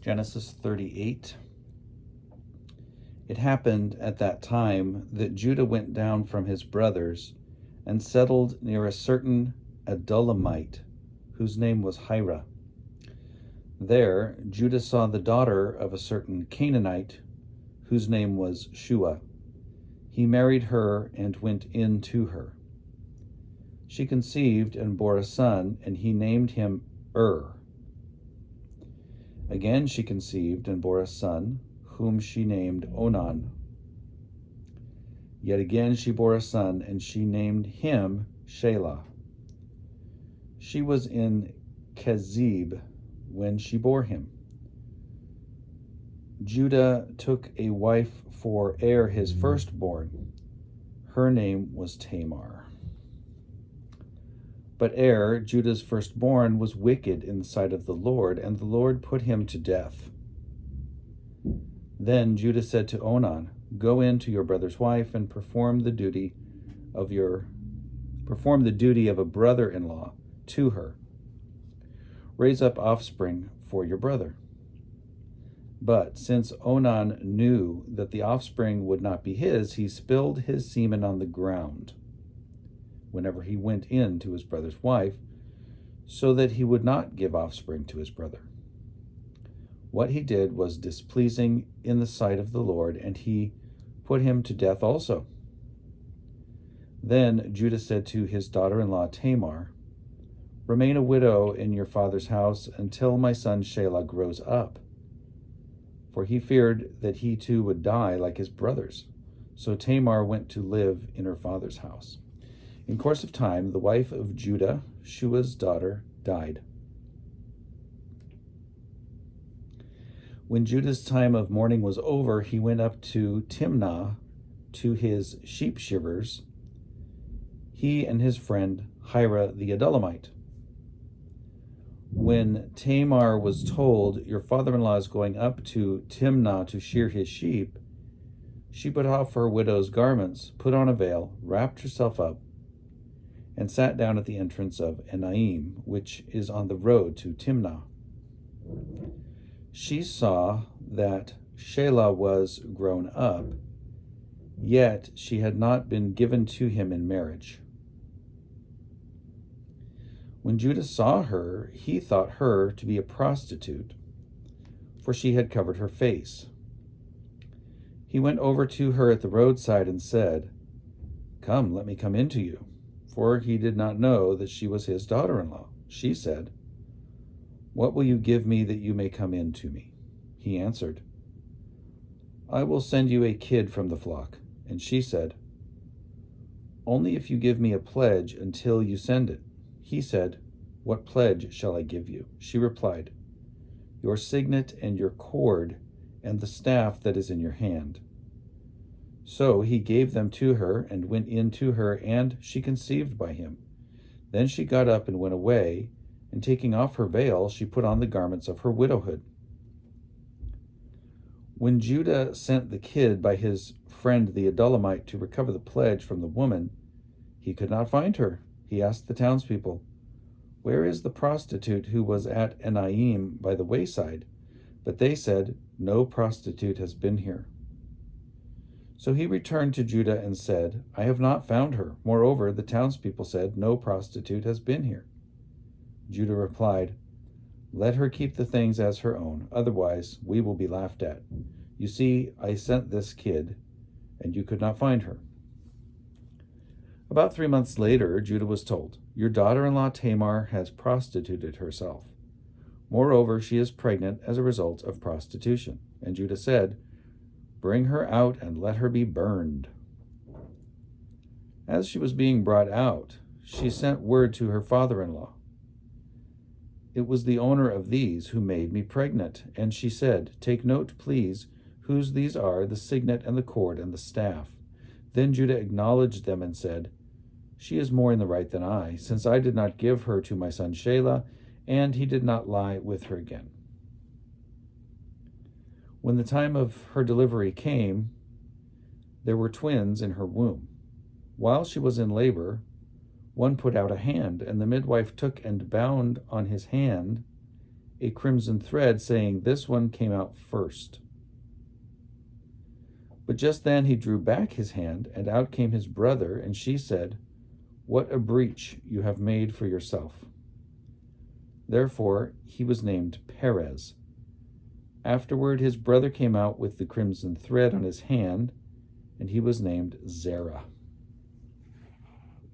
Genesis 38. It happened at that time that Judah went down from his brothers and settled near a certain Adullamite, whose name was Hira. There Judah saw the daughter of a certain Canaanite, whose name was Shua. He married her and went in to her. She conceived and bore a son, and he named him Again she conceived and bore a son, whom she named Onan. Yet again she bore a son, and she named him Shelah. She was in Kezib when she bore him. Judah took a wife for his firstborn. Her name was Tamar. But Judah's firstborn, was wicked in the sight of the Lord, and the Lord put him to death. Then Judah said to Onan, "Go in to your brother's wife and perform the duty of a brother-in-law to her. Raise up offspring for your brother." But since Onan knew that the offspring would not be his, he spilled his semen on the ground whenever he went in to his brother's wife, so that he would not give offspring to his brother. What he did was displeasing in the sight of the Lord, and he put him to death also. Then Judah said to his daughter-in-law Tamar, "Remain a widow in your father's house until my son Shelah grows up." For he feared that he too would die like his brothers. So Tamar went to live in her father's house. In course of time, the wife of Judah, Shua's daughter, died. When Judah's time of mourning was over, he went up to Timnah to his sheep shearers, he and his friend Hira the Adullamite. When Tamar was told, "Your father-in-law is going up to Timnah to shear his sheep," she put off her widow's garments, put on a veil, wrapped herself up, and sat down at the entrance of Enaim, which is on the road to Timnah. She saw that Shelah was grown up, yet she had not been given to him in marriage. When Judah saw her, he thought her to be a prostitute, for she had covered her face. He went over to her at the roadside and said, "Come, let me come in to you," for he did not know that she was his daughter-in-law. She said, "What will you give me that you may come in to me?" He answered, "I will send you a kid from the flock." And she said, "Only if you give me a pledge until you send it." He said, "What pledge shall I give you?" She replied, "Your signet and your cord and the staff that is in your hand." So he gave them to her and went in to her, and she conceived by him. Then she got up and went away, and taking off her veil, she put on the garments of her widowhood. When Judah sent the kid by his friend the Adullamite to recover the pledge from the woman, he could not find her. He asked the townspeople, "Where is the prostitute who was at Enaim by the wayside?" But they said, "No prostitute has been here." So he returned to Judah and said, "I have not found her." Moreover, the townspeople said, "No prostitute has been here." Judah replied, "Let her keep the things as her own, otherwise we will be laughed at. You see, I sent this kid, and you could not find her." About 3 months later, Judah was told, "Your daughter-in-law Tamar has prostituted herself. Moreover, she is pregnant as a result of prostitution." And Judah said, "Bring her out and let her be burned." As she was being brought out, she sent word to her father-in-law, "It was the owner of these who made me pregnant." And she said, "Take note, please, whose these are, the signet and the cord and the staff." Then Judah acknowledged them and said, "She is more in the right than I, since I did not give her to my son Shelah, and he did not lie with her again." When the time of her delivery came, there were twins in her womb. While she was in labor, one put out a hand, and the midwife took and bound on his hand a crimson thread, saying, "This one came out first." But just then he drew back his hand, and out came his brother, and she said, "What a breach you have made for yourself." Therefore he was named Perez. Afterward his brother came out with the crimson thread on his hand, and he was named Zerah.